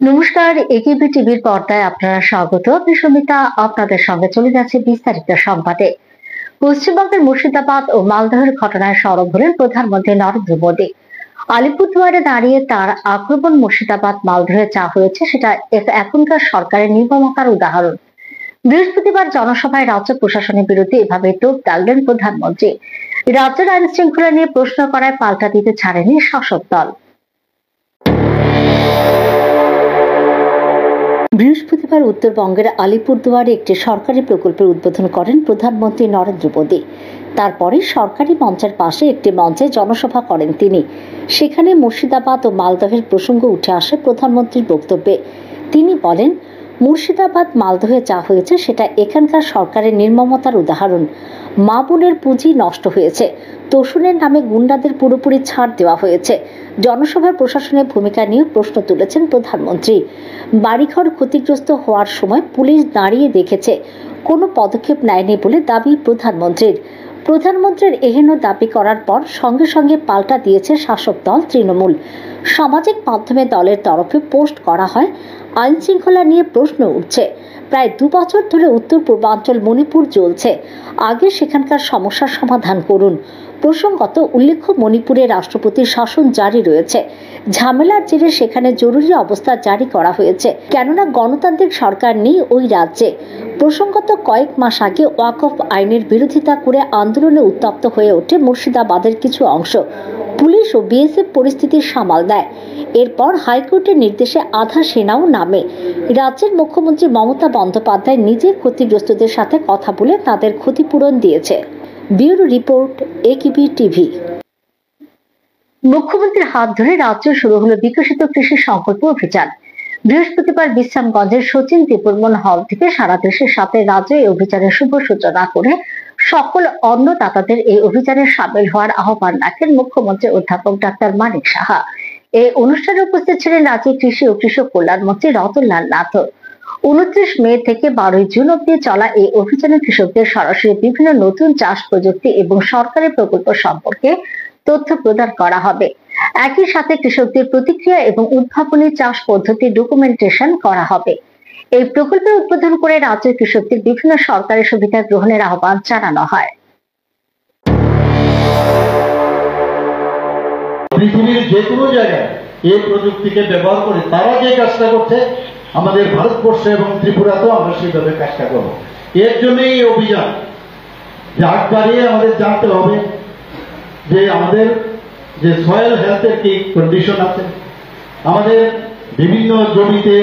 নমস্কার, একিবি টিভির পর্দায় আপনারা স্বাগত। আমি সুমিতা আপনাদের সঙ্গে চলে যাচ্ছে বিস্তারিত সংবাদে। পশ্চিমবঙ্গের মুর্শিদাবাদ ও মালদহের ঘটনায় সরব হলেন প্রধানমন্ত্রী নরেন্দ্র মোদী। আলিপুরদুয়ারে দাঁড়িয়ে তার আক্রমণ মুর্শিদাবাদ মালদহে যা হয়েছে সেটা এখনকার সরকারের নির্মমতার উদাহরণ। বৃহস্পতিবার জনসভায় রাজ্য প্রশাসনের বিরুদ্ধে এভাবে তোপ দাগলেন প্রধানমন্ত্রী। রাজ্যের আইন শৃঙ্খলা নিয়ে প্রশ্ন করায় পাল্টা দিতে ছাড়েনি শাসক দল। বৃহস্পতিবার উত্তরবঙ্গের আলিপুরদুয়ারে একটি সরকারি প্রকল্পের উদ্বোধন করেন প্রধানমন্ত্রী নরেন্দ্র মোদী। তারপরে সরকারি মঞ্চের পাশে একটি মঞ্চে জনসভা করেন তিনি। সেখানে মুর্শিদাবাদ ও মালদহের প্রসঙ্গ উঠে আসে প্রধানমন্ত্রীর বক্তব্যে। তিনি বলেন, মুর্শিদাবাদ মালদহে যা হয়েছে সেটা এখানকার সরকারের নির্মমতার উদাহরণ। মা বোনের পুঁজি নষ্ট হয়েছে, তোষণের নামে গুন্ডাদের পুরোপুরি ছাড় দেওয়া হয়েছে। জনসভার প্রশাসনের ভূমিকা নিয়ে প্রশ্ন তুলেছেন প্রধানমন্ত্রী। বাড়িঘর ক্ষতিগ্রস্ত হওয়ার সময় পুলিশ দাঁড়িয়ে দেখেছে, কোনো পদক্ষেপ নেয়নি বলে দাবি প্রধানমন্ত্রীর। প্রধানমন্ত্রীর এহেন দাবি করার পর সঙ্গে সঙ্গে পাল্টা দিয়েছে শাসক দল তৃণমূল। সামাজিক মাধ্যমে দলের তরফে পোস্ট করা হয়, আইন শৃঙ্খলা নিয়ে প্রশ্ন উঠছে। প্রায় 2 বছর ধরে উত্তর পূর্বাঞ্চল মণিপুর জ্বলছে, আগে সেখানকার সমস্যার সমাধান করুন। প্রসঙ্গত উল্লেখ্য, মণিপুরে রাষ্ট্রপতির শাসন জারি রয়েছে। ঝামেলার জেরে সেখানে জরুরি অবস্থা জারি করা হয়েছে, কেননা গণতান্ত্রিক সরকার নেই ওই রাজ্যে। প্রসঙ্গত কয়েক মাস আগে ওয়াকফ আইনের বিরোধিতা করে আন্দোলনে উত্তপ্ত হয়ে ওঠে মুর্শিদাবাদের কিছু অংশ। পুলিশ ও বিএসএফ পরিস্থিতি সামাল দেয়। এরপর হাইকোর্টের নির্দেশে আধা সেনাও নামে। রাজ্যের মুখ্যমন্ত্রী মমতা বন্দ্যোপাধ্যায় নিজে ক্ষতিগ্রস্তদের সাথে কথা বলে তাদের ক্ষতিপূরণ দিয়েছে। Bureau report, AKB TV. মুখ্যমন্ত্রীর হাত ধরে রাজ্যে শুরু হলো বিকশিত কৃষি সংকল্প অভিযান। বৃহস্পতিবার বিশ্রামগঞ্জের সচিন ত্রিপুরমন হল থেকে সারা দেশের সাথে রাজ্যে এই অভিযানের শুভ সূচনা করে সকল অন্নদাতাদের এই অভিযানে সামিল হওয়ার আহ্বান রাখেন মুখ্যমন্ত্রী অধ্যাপক ডাক্তার মানিক সাহা। এই অনুষ্ঠানে উপস্থিত ছিলেন রাজ্যের কৃষি ও কৃষক কল্যাণ মন্ত্রী রতনলাল নাথ। 29 মে থেকে 12 জুন অব্দি চলা এই অভিযানে কৃষকদের সরাসরি বিভিন্ন নতুন চাষ প্রযুক্তি এবং সরকারি প্রকল্প সম্পর্কে তথ্য প্রদান করা হবে। একই সাথে কৃষকদের প্রতিক্রিয়া এবং উদ্ভাবনী চাষ পদ্ধতি ডকুমেন্টেশন করা হবে। এই প্রকল্পের উদ্বোধন করে রাজ্যের কৃষকদের বিভিন্ন সরকারি সুবিধা গ্রহণের আহ্বান জানানো হয়। পৃথিবীর যে কোনো জায়গায় এই প্রযুক্তিকে ব্যবহার করে তারা যে কাজটা করছে, আমাদের ভারতবর্ষে এবং ত্রিপুরাতেও আমরা সেইভাবে কাজটা করব। এর জন্যই এই অভিযান। আগ বাড়িয়ে আমাদের জানতে হবে যে আমাদের যে সয়েল হেলথের কি কন্ডিশন আছে, আমাদের বিভিন্ন জমিতে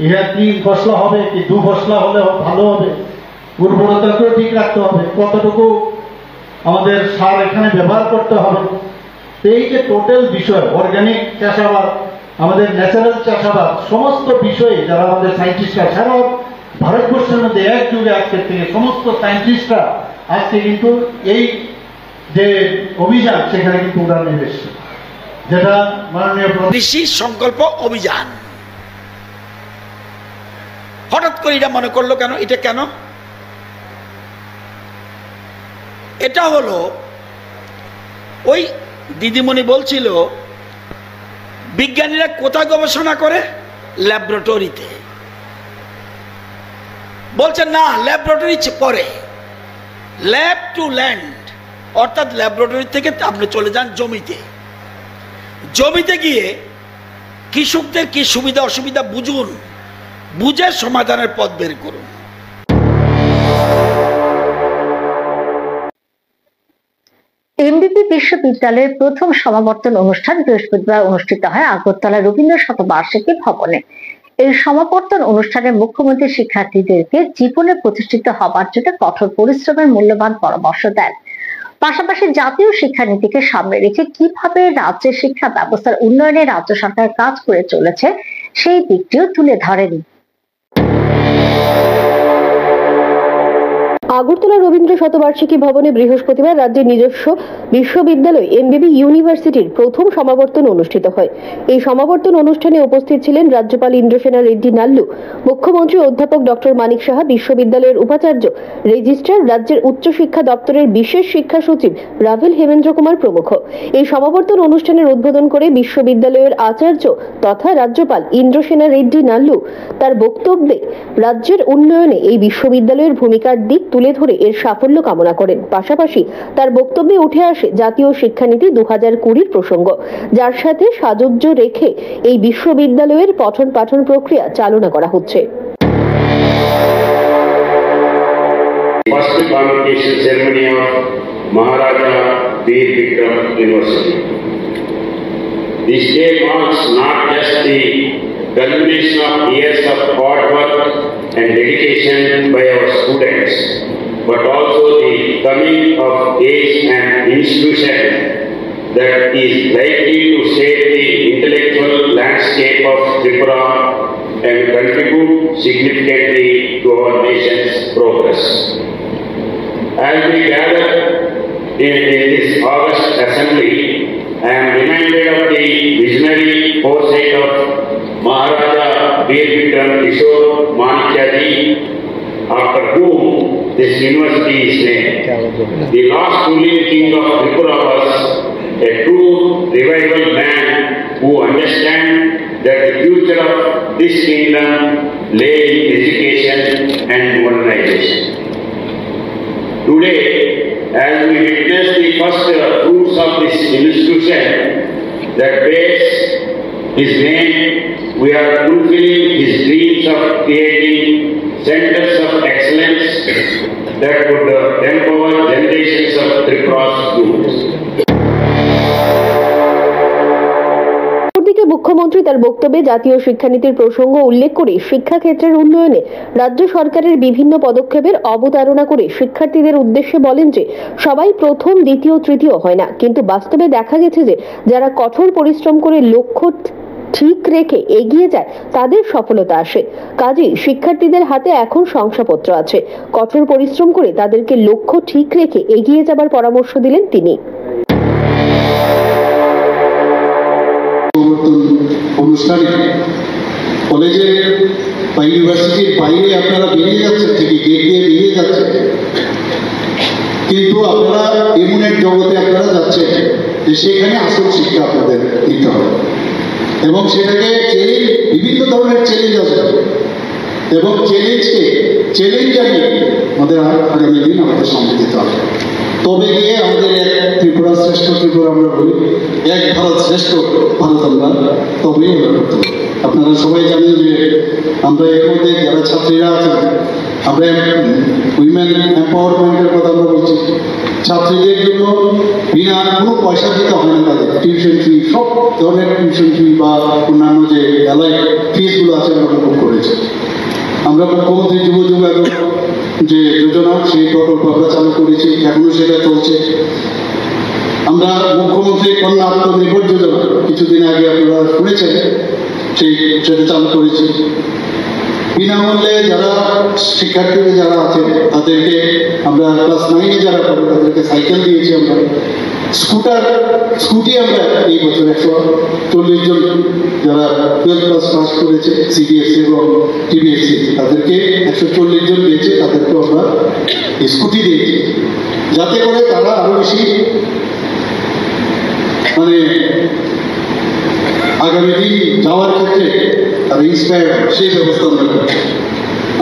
ইহা 3 ফসলা হবে কি 2 ফসলা হলে ভালো হবে, উর্বরতাকেও ঠিক রাখতে হবে, কতটুকু আমাদের সার এখানে ব্যবহার করতে হবে। এই যে টোটাল বিষয়, অর্গানিক চাষাবাদ, আমাদের ন্যাচারাল চাষাবাদ, সমস্ত বিষয়ে যারা আমাদের সায়েন্টিস্টরা সারা ভারতবর্ষের মধ্যে এক যুগে আজকের থেকে সমস্ত সায়েন্টিস্টরা আজকে কিন্তু এই যে অভিযান সেখানে কিন্তু উড়ান এসেছে, যেটা মাননীয় কৃষি সংকল্প অভিযান। হঠাৎ করে এটা মনে করলো কেন? এটা কেন? এটা হলো ওই দিদিমণি বলছিল বিজ্ঞানীরা কোথায় গবেষণা করে? ল্যাবরেটরিতে। বলছে না, ল্যাবরেটরি পরে, ল্যাব টু ল্যান্ড, অর্থাৎ ল্যাবরেটরি থেকে আপনি চলে যান জমিতে। জমিতে গিয়ে কৃষকদের কি সুবিধা অসুবিধা বুঝুন, বুঝে সমাধানের পথ বের করুন। এমবিপি বিশ্ববিদ্যালয়ের প্রথম সমাবর্তন অনুষ্ঠান বৃহস্পতিবার অনুষ্ঠিত হয় আগরতলা রবীন্দ্র শতবার্ষিকী ভবনে। এই সমাবর্তন অনুষ্ঠানে মুখ্যমন্ত্রী শিক্ষার্থীদেরকে জীবনে প্রতিষ্ঠিত হবার জন্য কঠোর পরিশ্রমের মূল্যবান পরামর্শ দেন। পাশাপাশি জাতীয় শিক্ষানীতিকে সামনে রেখে কিভাবে রাজ্যের শিক্ষা ব্যবস্থার উন্নয়নে রাজ্য সরকার কাজ করে চলেছে সেই দিকটিও তুলে ধরেন। আগরতলা রবীন্দ্র শতবার্ষিকী ভবনে বৃহস্পতিবার রাজ্যের নিজস্ব বিশ্ববিদ্যালয় এমবিবি ইউনিভার্সিটির প্রথম সমাবর্তন অনুষ্ঠিত হয়। এই সমাবর্তন অনুষ্ঠানে উপস্থিত ছিলেন রাজ্যপাল ইন্দ্রসেনা রেড্ডি নাল্লু, মুখ্যমন্ত্রী অধ্যাপক ডক্টর মানিক সাহা, বিশ্ববিদ্যালয়ের উপাচার্য, রেজিস্ট্রার, রাজ্যের উচ্চশিক্ষা দপ্তরের বিশেষ শিক্ষা সচিব রাভেল হেমেন্দ্র কুমার প্রমুখ। এই সমাবর্তন অনুষ্ঠানের উদ্বোধন করে বিশ্ববিদ্যালয়ের আচার্য তথা রাজ্যপাল ইন্দ্রসেনা রেড্ডি নাল্লু তার বক্তব্যে রাজ্যের উন্নয়নে এই বিশ্ববিদ্যালয়ের ভূমিকার দিক তুলে ধরে এর সাফল্য কামনা করেন। পাশাপাশি তার বক্তব্যে উঠে আসে জাতীয় শিক্ষানীতি 2020 প্রসঙ্গ, যার সাথে সাযুজ্য রেখে এই বিশ্ববিদ্যালয়ের পঠন পাঠন প্রক্রিয়া চালনা করা হচ্ছে। First convocation ceremony of Maharaja Veer Vikram University. This day marks not just the culmination of years of hard work and dedication by our students, but also the coming of age and institution that is likely to shape the intellectual landscape of Tripura and contribute significantly to our nation's progress. As we gather in this August assembly, I am reminded of the visionary foresight of Maharaja Veer Vikram Kishore Manikyaji, after whom this university is named. The last ruling king of Tripura was a true revival man who understands that the future of this kingdom lay in education and modernization. Today, as we witness the first fruits of this institution that bears his name, we are fulfilling his dreams of creating centers of excellence that would empower generations of Tripura students. মুখ্যমন্ত্রী তার বক্তব্যে জাতীয় শিক্ষানীতির প্রসঙ্গ উল্লেখ করে শিক্ষা ক্ষেত্রের উন্নয়নে রাজ্য সরকারের বিভিন্ন পদক্ষেপের অবতারণা করে শিক্ষার্থীদের উদ্দেশ্যে বলেন যে সবাই প্রথম, দ্বিতীয়, তৃতীয় হয় না, কিন্তু বাস্তবে দেখা গেছে যে যারা কঠোর পরিশ্রম করে লক্ষ্য ঠিক রেখে এগিয়ে যায় তাদের সফলতা আসে। কাজেই শিক্ষার্থীদের হাতে এখন শংসাপত্র আছে, কঠোর পরিশ্রম করে তাদেরকে লক্ষ্য ঠিক রেখে এগিয়ে যাবার পরামর্শ দিলেন তিনি। অনুষ্ঠানে কলেজে বা ইউনিভার্সিটির বাইরে আপনারা বেরিয়ে যাচ্ছেন, ঠিকই গেট দিয়ে বেরিয়ে যাচ্ছেন, কিন্তু আপনারা এমন এক জগতে আপনারা যাচ্ছেন যে সেখানে আসল শিক্ষা আপনাদের নিতে হবে এবং সেটাকে বিভিন্ন ধরনের চ্যালেঞ্জ আসবে এবং চ্যালেঞ্জ জানিয়ে আমাদের আগামী দিন আমাদের সামনে দিতে হবে। তবে গিয়ে আমাদের এক ত্রিপুরা শ্রেষ্ঠ ত্রিপুরা আমরা বলি, এক ভারত শ্রেষ্ঠ ভারত আমরা তবেই আমরা করতে হবে। আপনারা সবাই জানেন যে আমরা এর মধ্যে যারা ছাত্রীরা আছেন, আমরা উইমেন এম্পাওয়ারমেন্টের কথা আমরা বলছি। ছাত্রীদের জন্য বিনা কোনো পয়সা দিতে হয় না, তাদের টিউশন ফি, সব ধরনের টিউশন ফি বা অন্যান্য যে অ্যালাইড ফিসগুলো আছে আমরা মুকুব করেছি। আমরা মুখ্যমন্ত্রী যুব যে যোজনা, সেই প্রকল্প আমরা চালু করেছি, এখনো সেটা চলছে। আমরা মুখ্যমন্ত্রী কন্যা আত্মনির্ভর যোজনা কিছুদিন আগে আপনারা শুনেছেন, সেটা চালু করেছি। বিনামূল্যে যারা শিক্ষার্থীরা যারা আছেন তাদেরকে আমরা ক্লাস 9-এ যারা পড়ে তাদেরকে সাইকেল দিয়েছি, আমরা স্কুটি আমরা এই বছর 140 জন যারা 12 ক্লাস পাস করেছে সিবিএসসি এবং টিবিএসসি তাদেরকে 140 জন দিয়েছে, তাদেরকে আমরা স্কুটি দিয়েছি যাতে করে তারা আরো বেশি মানে আগামী দিন যাওয়ার ক্ষেত্রে তারা ইন্সপায়ার সেই ব্যবস্থা আমরা করছি।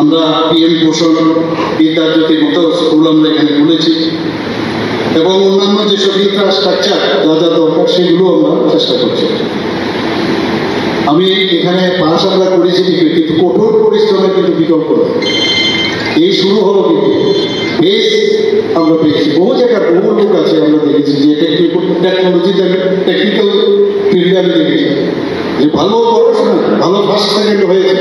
আমরা পিএম পোষণ, বিদ্যাজ্যোতির মতো স্কুল আমরা এখানে খুলেছি এবং অন্যান্য যেসব ইনফ্রাস্ট্রাকচার যা যা দরকার সেগুলো আমরা চেষ্টা করছি। আমি এখানে পাস আমরা করেছি কিন্তু কঠোর পরিশ্রমের কিন্তু বিকল্প নেই। এই শুরু হলো কিন্তু বেশ আমরা পেয়েছি, বহু জায়গায় বহু লোক আছে আমরা দেখেছি যে টেকনিক্যাল ফিল্ডে আমি দেখেছি যে ভালো পড়াশোনা, ভালো ফার্স্ট সেকেন্ড হয়েছে,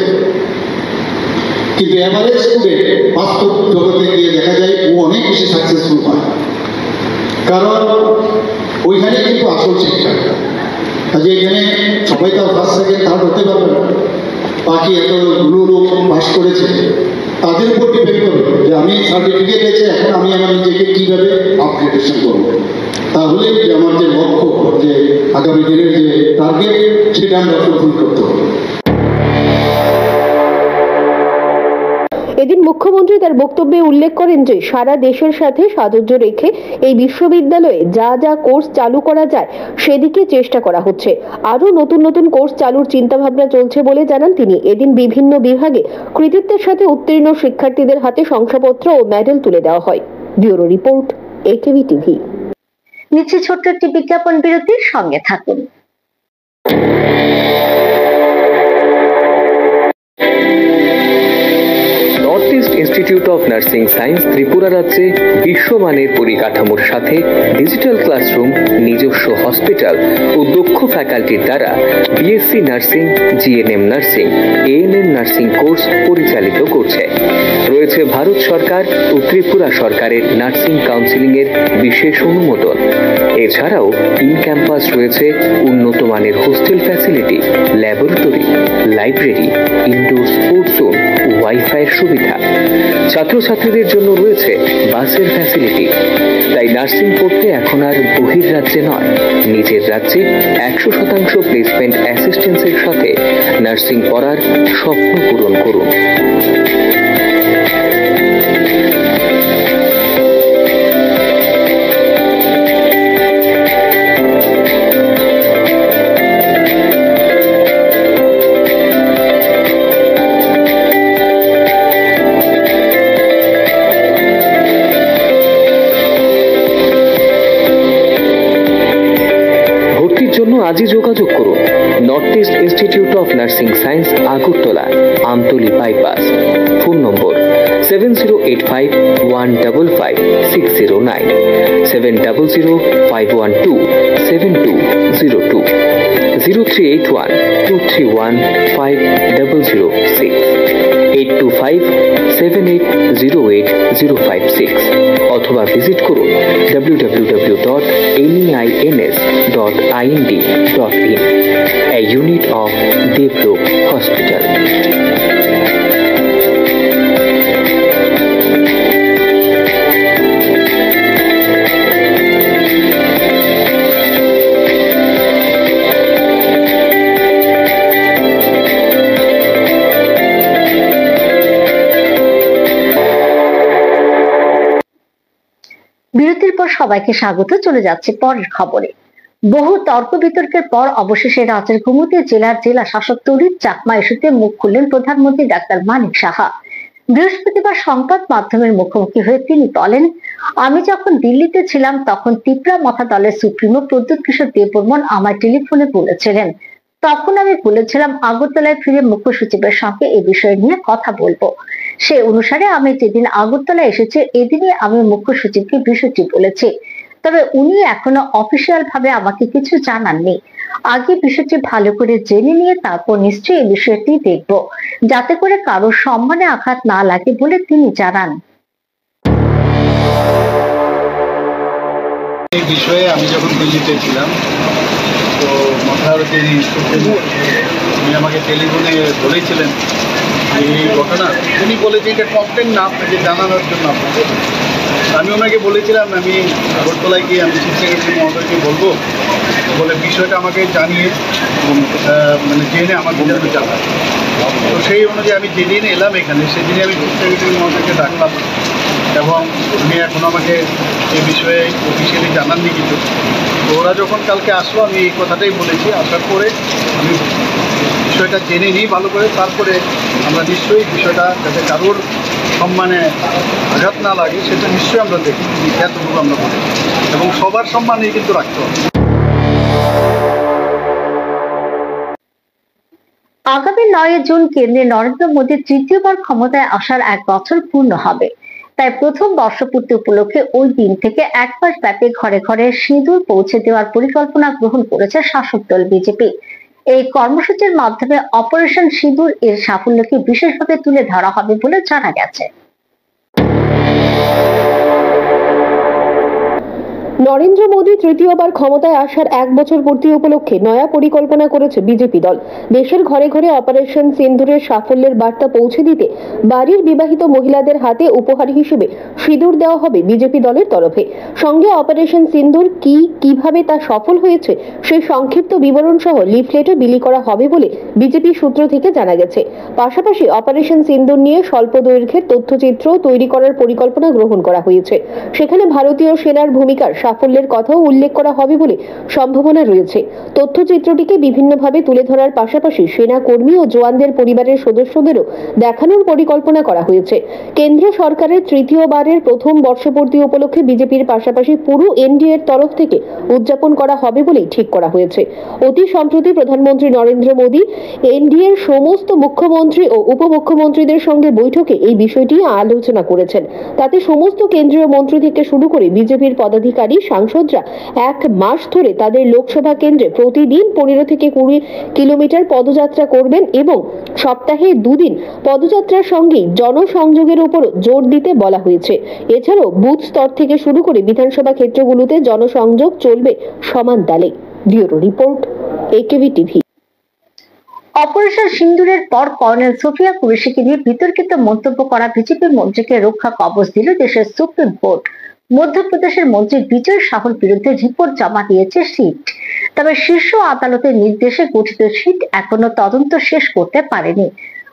কিন্তু এভারেজ স্টুডেন্ট বাস্তব জগতে গিয়ে দেখা যায় ও অনেক বেশি সাকসেসফুল হয়, কারণ ওইখানে কিন্তু আসল শিক্ষা। কাজে এখানে সবাই তার ফার্স্ট সেকেন্ড থার্ড হতে পারবে না, বাকি এতগুলো লোক পাস করেছে তাদের উপর ডিপেন্ড করবে যে আমি সার্টিফিকেট আছে, এখন আমি আমার নিজেকে কিভাবে আপগ্রেডেশন করবো, তাহলে আমার যে লক্ষ্য, যে আগামী দিনের যে টার্গেট, সেটা আমরা ফুলফিল করতে হবে। এদিন মুখ্যমন্ত্রী তার বক্তব্যে উল্লেখ করেন যে সারা দেশের সাথে সাযুজ্য রেখে এই বিশ্ববিদ্যালয়ে যা যা কোর্স চালু করা যায় সেদিকে চেষ্টা করা হচ্ছে। আরো নতুন নতুন কোর্স চালুর চিন্তাভাবনা চলছে বলে জানান তিনি। এদিন বিভিন্ন বিভাগে কৃতিত্বের সাথে উত্তীর্ণ শিক্ষার্থীদের হাতে শংসাপত্র ও মেডেল তুলে দেওয়া হয়। Bureau report, AKV TV. নিচে ছোট্ট একটি বিজ্ঞাপন বিরতির সঙ্গে থাকুন। North east institute of nursing science Tripura রাজ্যে বিশ্বমানের পরিকাঠামোর সাথে ডিজিটাল ক্লাসরুম, নিজস্ব হসপিটাল ও দক্ষ ফ্যাকাল্টির দ্বারা BSc nursing, GNM nursing, ANM nursing course পরিচালিত করছে। রয়েছে ভারত সরকার ও ত্রিপুরা সরকারের নার্সিং কাউন্সিলিং এর বিশেষ অনুমোদন। এছাড়াও ইন ক্যাম্পাস রয়েছে উন্নত মানের hostel facility, laboratory, library, indoor sports zone, wifi এর সুবিধা। ছাত্রছাত্রীদের জন্য রয়েছে বাসের ফ্যাসিলিটি। তাই নার্সিং পড়তে এখন আর বহির্রাজ্যে নয়, নিজের রাজ্যে 100% প্লেসমেন্ট অ্যাসিস্ট্যান্সের সাথে নার্সিং পড়ার স্বপ্ন পূরণ করুন। জন্য আজই যোগাযোগ করুন north east institute of nursing science, Agartala, Amtali bypass. Phone নম্বর 7085155609, 7005127202, 0381231506, 8257808056 অথবা ভিজিট করুন www.neins.ind.in, a unit of Devlook Hospital. বিরতির পর সবাইকে স্বাগত। চলে যাচ্ছে পরের খবরে। বহু তর্ক বিতর্কের পর অবশেষে রাজ্যের গোমতী জেলার জেলা শাসক তরিৎ চাকমা ইস্যুতে মুখ খুললেন প্রধানমন্ত্রী ডাক্তার মানিক সাহা। বৃহস্পতিবার সংবাদ মাধ্যমের মুখোমুখি হয়ে তিনি বলেন, আমি যখন দিল্লিতে ছিলাম তখন তিপ্রা মথা দলের সুপ্রিমো প্রদ্যুৎ কিশোর দেববর্মন আমায় টেলিফোনে বলেছিলেন, তখন আমি বলেছিলাম আগরতলায় ফিরে মুখ্য সচিবের সঙ্গে এ বিষয় নিয়ে কথা বলবো। সে অনুসারে আমি যেদিন আগরতলা এসেছি এদিনই আমি মুখ্য সচিবকে বিষয়টি বলেছি। তবে উনি এখনো অফিসিয়াল ভাবে আমাকে কিছু জানাননি। আগে বিষয়টি ভালো করে জেনে নিয়ে তারপর নিশ্চয়ই এই বিষয়টি দেখব, যাতে করে কারোর সম্মানে আঘাত না লাগে বলে তিনি জানান। এই বিষয়ে আমি যখন দিল্লিতে ছিলাম তো মাথার তিনি উনি আমাকে টেলিফোনে বলেছিলেন এই ঘটনা। উনি বলেছেন এটা কমপ্লেন না, আপনাকে জানানোর জন্য আপনাকে। আমি ওনাকে বলেছিলাম আমি আগরতলায় গিয়ে আমি চিফ সেক্রেটারি মহোদয়কে বলবো, বলে বিষয়টা আমাকে জানিয়ে মানে জেনে আমার ভিতরে জানায়। তো সেই অনুযায়ী আমি যেদিন এলাম এখানে সেদিনই আমি চিফ সেক্রেটারি মহোদয়কে ডাকলাম এবং উনি এখন আমাকে এই বিষয়ে অফিসিয়ালি জানাননি কিছু। তো ওরা যখন কালকে আসলো আমি এই কথাটাই বলেছি, আসার পরে আমি বিষয়টা জেনে নিই ভালো করে, তারপরে আমরা নিশ্চয়ই বিষয়টা যাতে কারোর সম্মানে আঘাত না লাগে সেটা নিশ্চয়ই আমরা দেখি, এতটুকু আমরা বলি এবং সবার সম্মানই কিন্তু রাখতে হবে। আগামী 9 জুন কেন্দ্রে নরেন্দ্র মোদীর তৃতীয়বার ক্ষমতায় আসার 1 বছর পূর্ণ হবে। তাই প্রথম বর্ষপূর্তি উপলক্ষে ওই দিন থেকে 1 মাস ব্যাপী ঘরে ঘরে সিঁদুর পৌঁছে দেওয়ার পরিকল্পনা গ্রহণ করেছে শাসক দল বিজেপি। এই কর্মসূচির মাধ্যমে অপারেশন সিঁদুর এর সাফল্যকে বিশেষভাবে তুলে ধরা হবে বলে জানা গেছে। নরেন্দ্র মোদী তৃতীয়বার ক্ষমতায় আসার 1 বছর পূর্তি উপলক্ষে নয়া পরিকল্পনা করেছে বিজেপি দল। দেশের ঘরে ঘরে অপারেশন সিন্দুরের সাফল্যের বার্তা পৌঁছে দিতে বাড়ির বিবাহিত মহিলাদের হাতে উপহার হিসেবে সিঁদুর দেওয়া হবে বিজেপি দলের তরফে। সঙ্গে অপারেশন সিন্দুর কিভাবে তা সফল হয়েছে সেই সংক্ষিপ্ত বিবরণ সহ লিফলেটও বিলি করা হবে বলে বিজেপি সূত্র থেকে জানা গেছে। পাশাপাশি অপারেশন সিন্দুর নিয়ে স্বল্প দৈর্ঘ্যের তথ্যচিত্র তৈরি করার পরিকল্পনা গ্রহণ করা হয়েছে। সেখানে ভারতীয় সেনার ভূমিকার সাফল্যের কথাও উল্লেখ করা হবে বলে সম্ভাবনা রয়েছে। তথ্যচিত্রটিকে বিভিন্নভাবে তুলে ধরার পাশাপাশি সেনা কর্মী ও জওয়ানদের পরিবারের সদস্যদেরও দেখানোর পরিকল্পনা করা হয়েছে। কেন্দ্রীয় সরকারের তৃতীয়বারের প্রথম বর্ষপূর্তি উপলক্ষে বিজেপির পাশাপাশি পুরো এনডিএর তরফ থেকে উদযাপন করা হবে বলেই ঠিক করা হয়েছে। অতি সম্প্রতি প্রধানমন্ত্রী নরেন্দ্র মোদী এনডিএর সমস্ত মুখ্যমন্ত্রী ও উপমুখ্যমন্ত্রীদের সঙ্গে বৈঠকে এই বিষয়টি আলোচনা করেছেন। তাতে সমস্ত কেন্দ্রীয় মন্ত্রী থেকে শুরু করে বিজেপির পদাধিকারী সাংসদরা 1 মাস ধরে তাদের লোকসভা কেন্দ্রে প্রতিদিন 15 থেকে 20 কিলোমিটার পদযাত্রা করবেন এবং সপ্তাহে 2 দিন পদযাত্রার সঙ্গে জনসংযোগের উপর জোর দিতে বলা হয়েছে। এছাড়াও বুথ স্তর থেকে শুরু করে বিধানসভা ক্ষেত্রগুলোতে জনসংযোগ চলবে সমান তালে। Bureau report, AKB TV. Operation সিন্দুরের পর কর্নেল সোফিয়া কুরেশিকে নিয়ে বিতর্কিত মন্তব্য করা বিজেপি মন্ত্রীকে রক্ষা কবচ দিল দেশের সুপ্রিম কোর্ট। মধ্যপ্রদেশের মন্ত্রী বিজয় শাহর বিরুদ্ধে রিপোর্ট জমা দিয়েছে সিট। তবে শীর্ষ আদালতের নির্দেশে গঠিত সিট এখনো তদন্ত শেষ করতে পারেনি।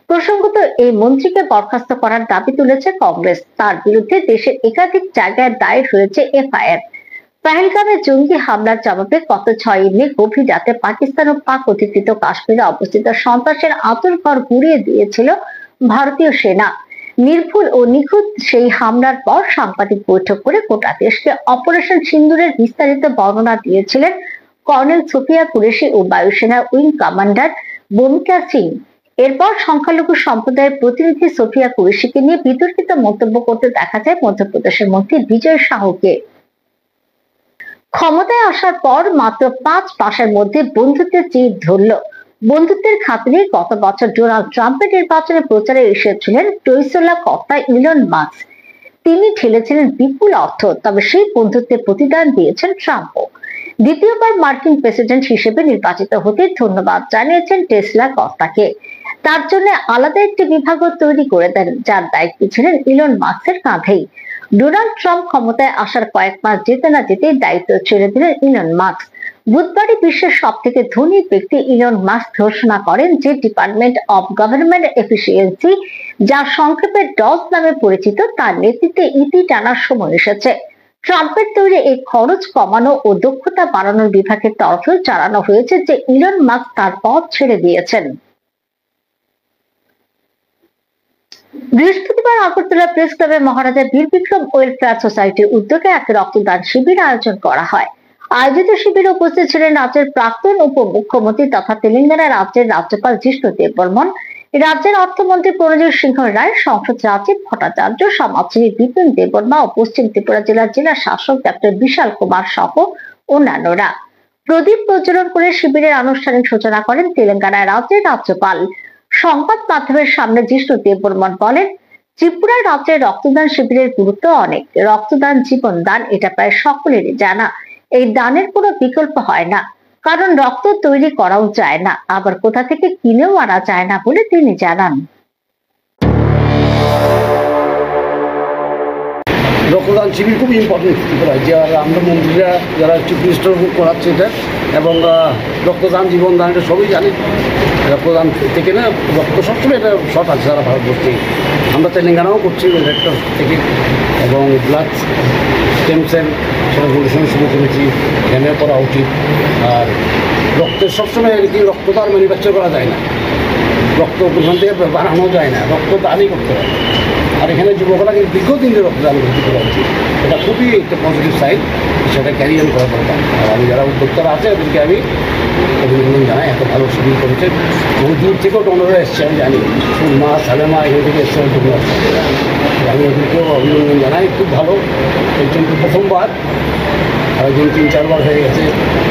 প্রসঙ্গত, এই মন্ত্রীকে বরখাস্ত করার দাবি তুলেছে কংগ্রেস। তার বিরুদ্ধে দেশের একাধিক জায়গায় দায়ের হয়েছে এফআইআর। পহেলগামে জঙ্গি হামলার জবাবে গত 6 মে গভীর রাতে পাকিস্তান ও পাক অধিকৃত কাশ্মীরে অবস্থিত সন্ত্রাসের আঁতুড়ঘর গুঁড়িয়ে দিয়েছিল ভারতীয় সেনা। নির্ভুল ও নিখুঁত সেই হামলার পর সাংবাদিক বৈঠক করে গোটা দেশকে অপারেশন সিন্দুরের বিস্তারিত বর্ণনা দিয়েছিলেন কর্নেল সোফিয়া কুরেশি ও বায়ুসেনার উইং কমান্ডার বমিকা সিং। এরপর সংখ্যালঘু সম্প্রদায়ের প্রতিনিধি সোফিয়া কুরেশিকে নিয়ে বিতর্কিত মন্তব্য করতে দেখা যায় মধ্যপ্রদেশের মন্ত্রী বিজয় শাহকে। ক্ষমতায় আসার পর মাত্র 5 মাসের মধ্যে বন্ধুত্বের চির ধরল। বন্ধুত্বের খাতিরে গত বছর ডোনাল্ড ট্রাম্পের নির্বাচনে প্রচারে এসেছিলেন টেসলা কর্তা ইলন মাস্ক। তিনি ঠেলেছিলেন বিপুল অর্থ, তবে সেই বন্ধুত্বের প্রতিদান দিয়েছেন ট্রাম্পও। দ্বিতীয়বার মার্কিন প্রেসিডেন্ট হিসেবে নির্বাচিত হতে ধন্যবাদ জানিয়েছেন টেসলা কর্তাকে। তার জন্য আলাদা একটি বিভাগও তৈরি করে দেন, যার দায়িত্ব ছিলেন ইলন মাস্কের কাঁধেই। ডোনাল্ড ট্রাম্প ক্ষমতায় আসার কয়েক মাস যেতে না যেতেই দায়িত্ব ছেড়ে দিলেন ইলন মাস্ক। বুধবারই বিশ্বের সব থেকে ধনী ব্যক্তি ইলন মাস্ক ঘোষণা করেন যে ডিপার্টমেন্ট অব গভর্নমেন্ট এফিসিয়েন্সি, যা সংক্ষেপে ডজ নামে পরিচিত, তার নেতৃত্বে ইতি টানার সময় এসেছে। ট্রাম্পের তৈরি এই খরচ কমানো ও দক্ষতা বাড়ানোর বিভাগের তরফেও জানানো হয়েছে যে ইলন মাস্ক তার পদ ছেড়ে দিয়েছেন। বৃহস্পতিবার আগরতলা প্রেস ক্লাবে মহারাজা বীর বিক্রম ওয়েলফেয়ার সোসাইটির উদ্যোগে এক রক্তদান শিবির আয়োজন করা হয়। আয়োজিত শিবিরে উপস্থিত ছিলেন রাজ্যের প্রাক্তন উপমুখ্যমন্ত্রী তথা তেলেঙ্গানা রাজ্যের রাজ্যপাল জিষ্ণু দেববর্মন, রাজ্যের অর্থমন্ত্রী প্রণজিৎ সিংহ রায়, সংসদ রাজীব ভট্টাচার্য, সমাজসেবী বিপিন দেববর্মা ও পশ্চিম ত্রিপুরা জেলার জেলা শাসক ডক্টর বিশাল কুমার সহ অন্যান্যরা। প্রদীপ প্রজ্বলন করে শিবিরের আনুষ্ঠানিক সূচনা করেন তেলেঙ্গানা রাজ্যের রাজ্যপাল। সংবাদ মাধ্যমের সামনে জিষ্ণু দেববর্মন বলেন, ত্রিপুরা রাজ্যের রক্তদান শিবিরের গুরুত্ব অনেক। রক্তদান জীবন দান, এটা প্রায় সকলেরই জানা। এই দানের কোনো বিকল্প হয় না, কারণ রক্ত তৈরি করাও যায় না, আবার কোথা থেকে কিনেও আনা যায় না বলে তিনি জানান। রক্তদান শিবির খুব ইম্পর্টেন্ট ত্রিপুরায়, যারা আমরা মন্ত্রীরা যারা চিফ মিনিস্টার করাচ্ছে এটা, এবং রক্তদান জীবন দান এটা সবই জানি। রক্তদান থেকে না রক্ত সবসময় এটা শর্ট আছে সারা ভারতবর্ষে। আমরা তেলেঙ্গানাও করছি রেড ক্রস থেকে, এবং ব্লাড স্টেম সেল সেটা গবেষণা শুরু করেছি, ধ্যানের করা উচিত। আর রক্তের সবসময় আর কি রক্ত তো আর ম্যানুফ্যাকচার করা যায় না, রক্ত ওখান থেকে বানানো যায় না, রক্ত দানই করতে হয়। আর এখানে যুবকরা কিন্তু দীর্ঘদিন ধরে রক্তদান করতে করা উচিত, এটা খুবই একটা পজিটিভ সাইড, সেটা ক্যারি অন করা দরকার। আর আমি যারা উদ্যোক্তারা আছে ওদেরকে আমি অভিনন্দন জানাই, এত ভালো শিবির করেছে। বহু দূর থেকেও ডোনাররা এসছে, আমি জানি সুরমা সালেমা এখান থেকে এসছে ডোনার, আমি ওদেরকেও অভিনন্দন জানাই। খুব ভালো, এই জন্য প্রথমবার, আর একজন 3-4 বার হয়ে গেছে।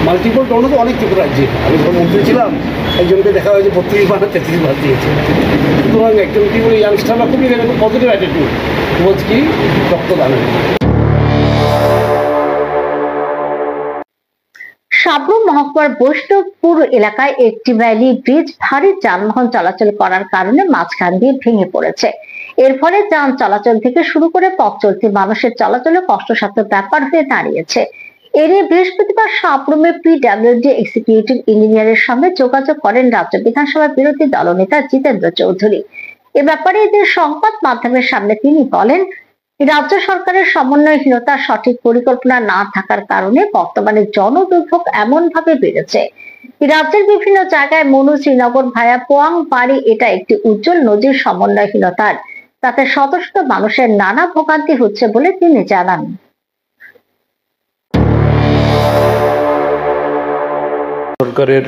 মাল্টিপল ডোনার তো অনেক ত্রিপুরা রাজ্যে, আমি যখন মন্ত্রী ছিলাম একজনকে দেখা হয়েছে 32 বার 33 বার দিয়েছে। সুতরাং একজন কি বলে ইয়াংস্টাররা খুবই খুব পজিটিভ অ্যাটিটিউড, কি রক্তদানের। সাবরুম মহকুমার বৈষ্ণবপুর এলাকায় একটি ভ্যালি ব্রিজ ভারী যানবাহন চলাচল করার কারণে মাঝখান দিয়ে ভেঙে পড়েছে। এর ফলে যান চলাচল থেকে শুরু করে পথ চলতি মানুষের চলাচলে কষ্টসাধ্য ব্যাপার হয়ে দাঁড়িয়েছে। এ নিয়ে বৃহস্পতিবার সাবরুমে পিডব্লিউডি এক্সিকিউটিভ ইঞ্জিনিয়ারের সঙ্গে যোগাযোগ করেন রাজ্য বিধানসভার বিরোধী দলনেতা জিতেন্দ্র চৌধুরী। এ ব্যাপারে এদিন সংবাদ মাধ্যমের সামনে তিনি বলেন, রাজ্য সরকারের সমন্বয়হীনতা, সঠিক পরিকল্পনা না থাকার কারণে বর্তমানে জনদুর্ভোগ এমন ভাবে বেড়েছে। রাজ্যের বিভিন্ন জায়গায় মনু শ্রীনগর ভায়া পোয়াং বাড়ি এটা একটি উজ্জ্বল নজির সমন্বয়হীনতার। তাতে শত শত মানুষের নানা ভোগান্তি হচ্ছে বলে তিনি জানান। সরকারের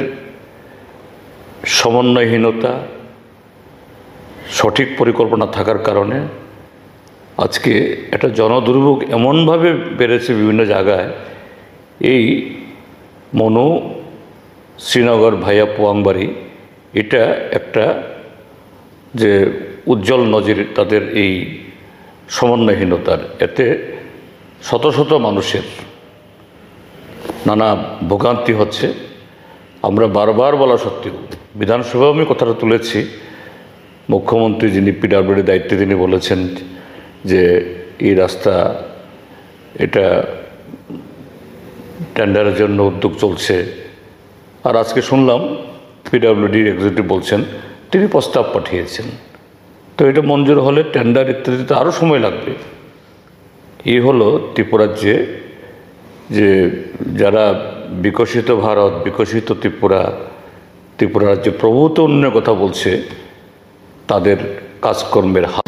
সমন্বয়হীনতা, সঠিক পরিকল্পনা থাকার কারণে আজকে একটা জনদুর্ভোগ এমনভাবে বেড়েছে বিভিন্ন জায়গায়। এই মনু শ্রীনগর ভাইয়া পোয়াংবাড়ি এটা একটা যে উজ্জ্বল নজির তাদের এই সমন্বয়হীনতার। এতে শত শত মানুষের নানা ভোগান্তি হচ্ছে। আমরা বারবার বলা সত্ত্বেও বিধানসভায় আমি কথাটা তুলেছি। মুখ্যমন্ত্রী যিনি পিডব্লিউডি দায়িত্বে তিনি বলেছেন যে এই রাস্তা এটা টেন্ডারের জন্য উদ্যোগ চলছে। আর আজকে শুনলাম পিডব্লিউডি এক্সিকিউটিভ বলছেন তিনি প্রস্তাব পাঠিয়েছেন। তো এটা মঞ্জুর হলে টেন্ডার ইত্যাদিতে আরও সময় লাগবে। এই হলো ত্রিপুরাজ্যে যে যারা বিকশিত ভারত, বিকশিত ত্রিপুরা রাজ্যে প্রভূত উন্নয়নের কথা বলছে তাদের কাজকর্মের হাত।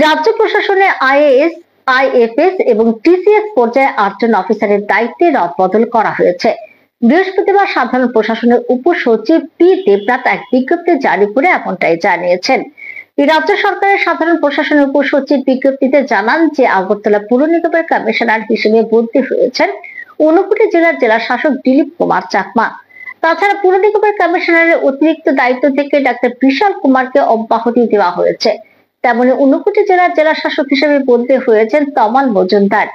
রাজ্য প্রশাসনে আইএএস, আইএফএস এবং টিসিএস পর্যায়ে 8 জন অফিসারের দায়িত্বে রদবদল করা হয়েছে। বৃহস্পতিবার সাধারণ প্রশাসনের উপসচিব পি দেবনাথ এক বিজ্ঞপ্তি জারি করে এমনটাই জানিয়েছেন। রাজ্য সরকারের সাধারণ প্রশাসনের উপসচিব বিজ্ঞপ্তিতে জানান যে আগরতলা পুর নিগমের কমিশনার হিসেবে বদলি হয়েছেন ঊনকোটি জেলার জেলা শাসক দিলীপ কুমার চাকমা। তাছাড়া পুর নিগমের কমিশনারের অতিরিক্ত দায়িত্ব থেকে ডাক্তার বিশাল কুমারকে অব্যাহতি দেওয়া হয়েছে। তেমনি ঊনকোটি জেলার জেলা শাসক হিসেবে বদলি হয়েছেন তমাল মজুমদার।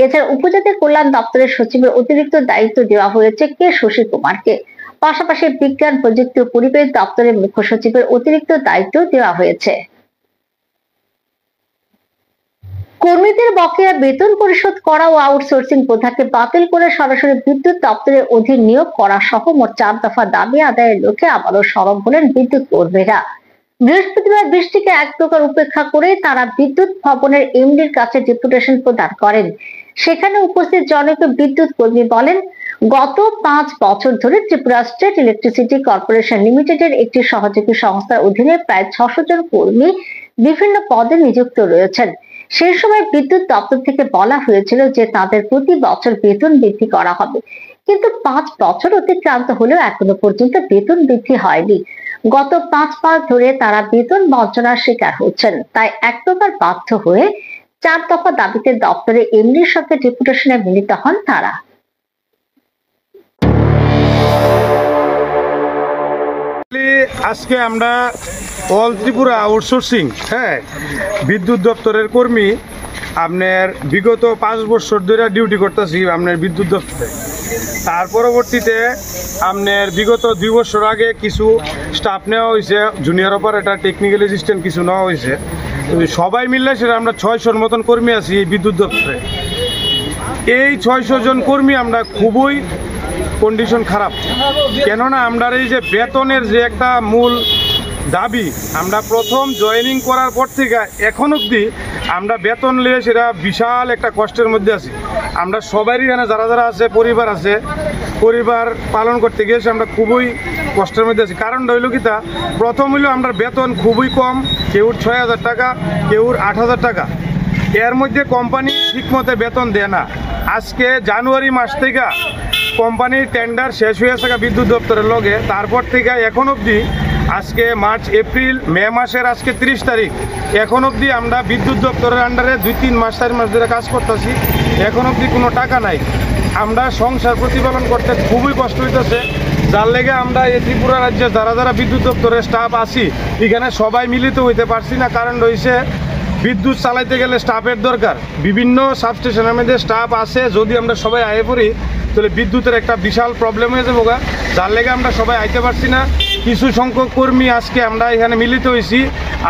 এছাড়া উপজাতি কল্যাণ দপ্তরের সচিবের অতিরিক্ত দায়িত্ব দেওয়া হয়েছে কে শশী কুমারকে। পাশাপাশি বিজ্ঞান, প্রযুক্তি ও পরিবেশ দপ্তরের মুখ্য সচিবের অতিরিক্ত দায়িত্ব দেওয়া হয়েছে। কর্মীদের বকেয়া বেতন পরিশোধ করা ও আউটসোর্সিং প্রথাকে বাতিল করে সরাসরি বিদ্যুৎ দপ্তরের অধীন নিয়োগ করা সহ মোট 4 দফা দাবি আদায়ের লক্ষ্যে আবারও সরব হলেন বিদ্যুৎ কর্মীরা। বৃহস্পতিবার বৃষ্টিকে এক প্রকার উপেক্ষা করে তারা বিদ্যুৎ ভবনের এমডির কাছে ডেপুটেশন প্রদান করেন। সেখানে উপস্থিত জনৈক বিদ্যুৎ কর্মী বলেন, গত 5 বছর ধরে ত্রিপুরা স্টেট ইলেকট্রিসিটি কর্পোরেশন লিমিটেডের একটি সহযোগী সংস্থার অধীনে প্রায় 600 জন কর্মী বিভিন্ন পদে নিযুক্ত রয়েছেন। সেই সময় বিদ্যুৎ দপ্তর থেকে বলা হয়েছিল যে তাদের প্রতি বছর বেতন বৃদ্ধি করা হবে, কিন্তু 5 বছর অতিক্রান্ত হলেও এখনো পর্যন্ত বেতন বৃদ্ধি হয়নি। গত 5 মাস ধরে তারা বেতন বঞ্চনার শিকার হচ্ছেন। তাই এক প্রকার বাধ্য হয়ে 4 দফা দাবিতে দপ্তরে এমডির সঙ্গে ডেপুটেশনে মিলিত হন তারা। আজকে আমরা অল ত্রিপুরা আউটসোর্সিং বিদ্যুৎ দপ্তরের কর্মী আপনার বিগত 5 বছর ধরে ডিউটি করতেছি আপনার বিদ্যুৎ দপ্তরে। তার পরবর্তীতে আপনার বিগত 2 বছর আগে কিছু স্টাফ নেওয়া হয়েছে, জুনিয়র অপারেটর, টেকনিক্যাল অ্যাসিস্ট্যান্ট কিছু নেওয়া হয়েছে। সবাই মিললে সেটা আমরা 600 মতন কর্মী আছি এই বিদ্যুৎ দপ্তরে। এই 600 জন কর্মী আমরা খুবই কন্ডিশন খারাপ। কেননা আমরা এই যে বেতনের যে একটা মূল দাবি, আমরা প্রথম জয়েনিং করার পর থেকে এখন অবধি আমরা বেতন নিয়ে সেটা বিশাল একটা কষ্টের মধ্যে আছি। আমরা সবারই এখানে যারা যারা আছে পরিবার আছে, পরিবার পালন করতে গিয়েছে আমরা খুবই কষ্টের মধ্যে আছি। কারণটা হইল কি, তা প্রথম হইল আমরা বেতন খুবই কম, কেউর 6000 টাকা, কেউর 8000 টাকা। এর মধ্যে কোম্পানি ঠিকমতো বেতন দেয় না। আজকে জানুয়ারি মাস থেকে কোম্পানির টেন্ডার শেষ হয়ে থাকা বিদ্যুৎ দপ্তরের লগে, তারপর থেকে এখন অবধি আজকে মার্চ, এপ্রিল, মে মাসের আজকে 30 তারিখ, এখন অবধি আমরা বিদ্যুৎ দপ্তরের আন্ডারে 2-3 মাস 4 মাস ধরে কাজ করতেছি, এখন অবধি কোনো টাকা নাই। আমরা সংসার প্রতিপালন করতে খুবই কষ্ট হইতেছে। যার লেগে আমরা এই ত্রিপুরা রাজ্যে যারা যারা বিদ্যুৎ দপ্তরের স্টাফ আছি এখানে সবাই মিলিত হইতে পারছি না। কারণ রয়েছে বিদ্যুৎ চালাইতে গেলে স্টাফের দরকার, বিভিন্ন সাবস্টেশনের মধ্যে স্টাফ আছে, যদি আমরা সবাই আয়ে পড়ি তাহলে বিদ্যুতের একটা বিশাল প্রবলেম হয়ে যাবো, যার লেগে আমরা সবাই আইতে পারছি না। কিছু সংখ্যক কর্মী আজকে আমরা এখানে মিলিত হয়েছি,